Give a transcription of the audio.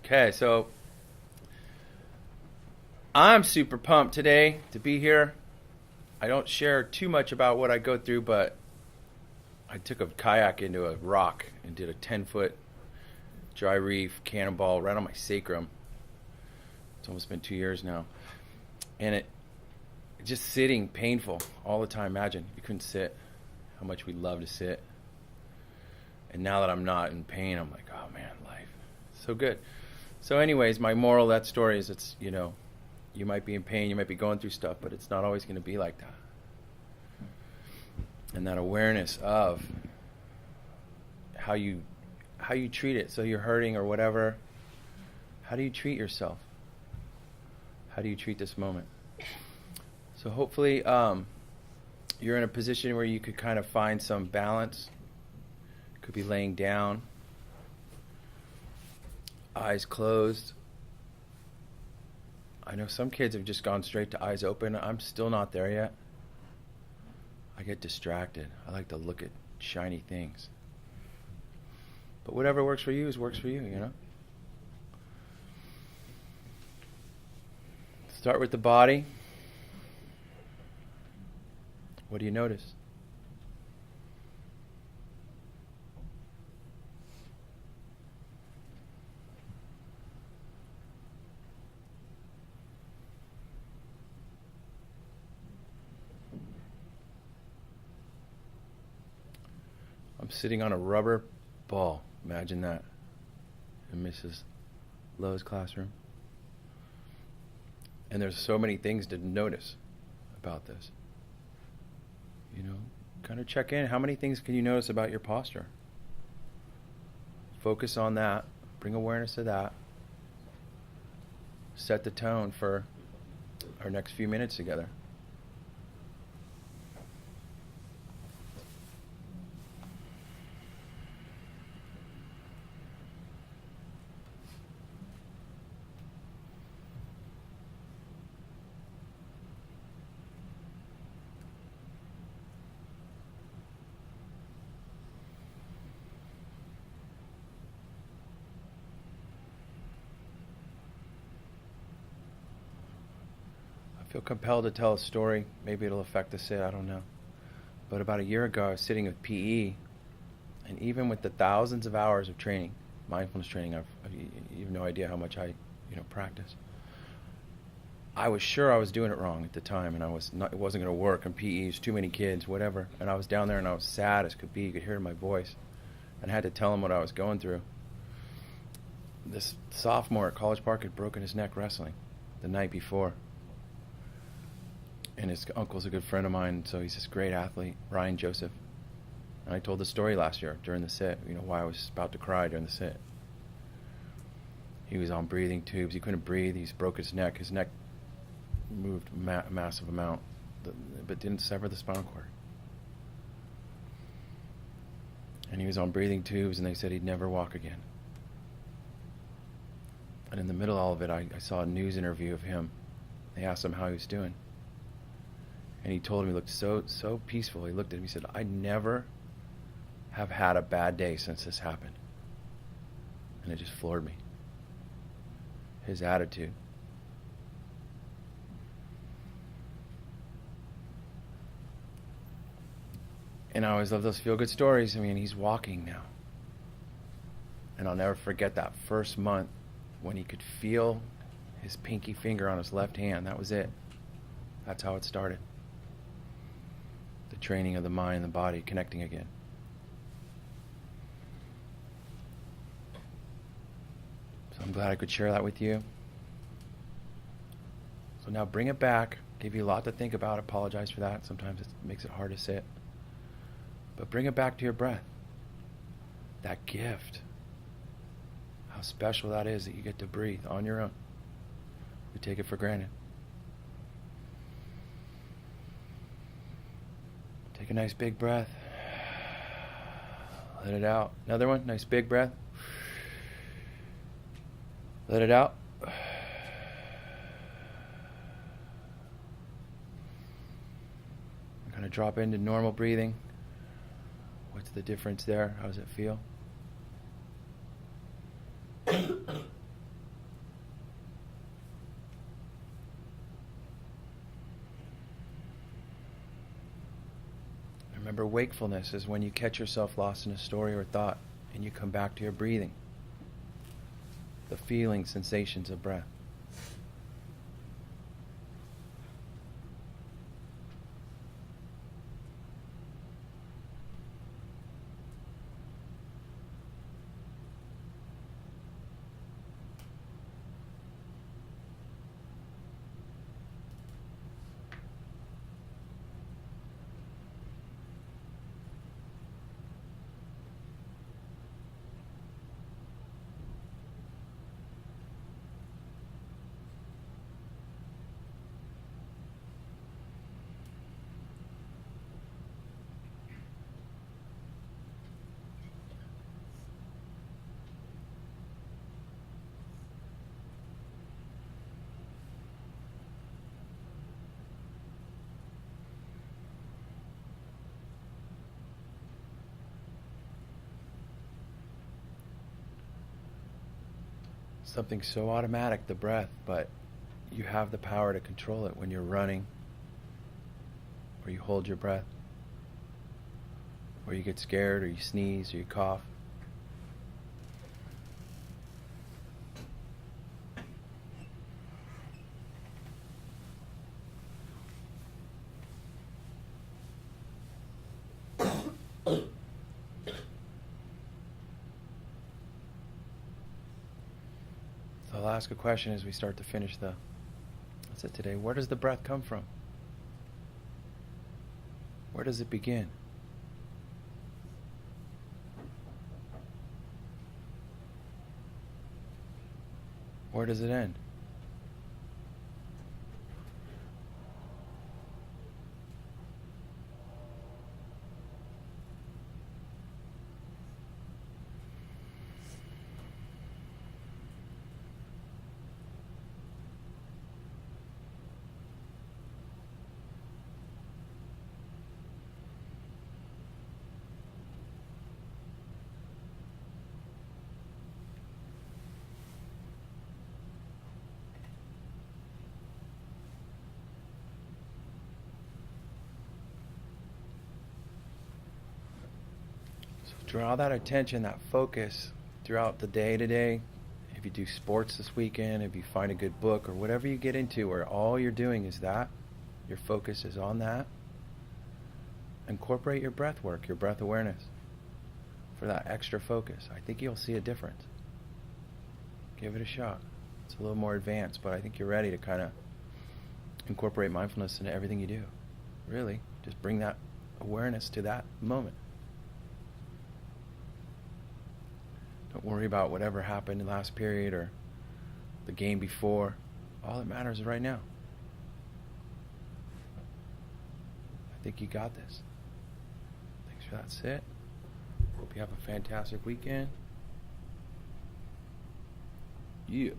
Okay, so I'm super pumped today to be here. I don't share too much about what I go through, but I took a kayak into a rock and did a 10-foot dry reef cannonball right on my sacrum. It's almost been 2 years now. And it just sitting painful all the time. Imagine you couldn't sit, how much we love to sit. And now that I'm not in pain, I'm like, oh man, life. So good. So anyways, my moral of that story is you might be in pain, you might be going through stuff, but it's not always going to be like that. And that awareness of how you treat it. So you're hurting or whatever. How do you treat yourself? How do you treat this moment? So hopefully you're in a position where you could kind of find some balance. Could be laying down, eyes closed. I know some kids have just gone straight to eyes open. I'm still not there yet. I get distracted. I like to look at shiny things. But whatever works for you works for you, you know? Start with the body. What do you notice? I'm sitting on a rubber ball. Imagine that. In Mrs. Lowe's classroom. And there's so many things to notice about this. You know, kind of check in. How many things can you notice about your posture? Focus on that. Bring awareness to that. Set the tone for our next few minutes together. I feel compelled to tell a story. Maybe it'll affect the sit, I don't know. But about a year ago, I was sitting with PE, and even with the thousands of hours of training, mindfulness training, you have no idea how much I practice. I was sure I was doing it wrong at the time, and it wasn't going to work. And PE's too many kids, whatever. And I was down there, and I was sad as could be. You could hear it in my voice, and I had to tell him what I was going through. This sophomore at College Park had broken his neck wrestling the night before. And his uncle's a good friend of mine, so he's this great athlete, Ryan Joseph. And I told the story last year during the sit, why I was about to cry during the sit. He was on breathing tubes. He couldn't breathe. He broke his neck. His neck moved a massive amount, but didn't sever the spinal cord. And he was on breathing tubes, and they said he'd never walk again. And in the middle of all of it, I saw a news interview of him. They asked him how he was doing. And he told him he looked so peaceful. He looked at him, he said, I never have had a bad day since this happened. And it just floored me. His attitude. And I always love those feel-good stories. I mean, he's walking now. And I'll never forget that first month when he could feel his pinky finger on his left hand. That was it. That's how it started. The training of the mind and the body connecting again. So I'm glad I could share that with you. So now bring it back. Gave you a lot to think about. Apologize for that. Sometimes it makes it hard to sit. But bring it back to your breath. That gift. How special that is that you get to breathe on your own. We take it for granted. Take a nice big breath. Let it out. Another one. Nice big breath. Let it out. Kind of drop into normal breathing. What's the difference there? How does it feel? Remember, wakefulness is when you catch yourself lost in a story or thought and you come back to your breathing, the feeling, sensations of breath. Something so automatic, the breath, but you have the power to control it when you're running, or you hold your breath, or you get scared, or you sneeze, or you cough. So I'll ask a question as we start to finish that's it today. Where does the breath come from? Where does it begin? Where does it end? Draw that attention, that focus throughout the day today. If you do sports this weekend, if you find a good book or whatever you get into where all you're doing is that, your focus is on that, incorporate your breath work, your breath awareness for that extra focus. I think you'll see a difference. Give it a shot. It's a little more advanced, but I think you're ready to kind of incorporate mindfulness into everything you do. Really, just bring that awareness to that moment. Don't worry about whatever happened in the last period or the game before. All that matters is right now. I think you got this. Thanks for that sit. Hope you have a fantastic weekend. Yeah.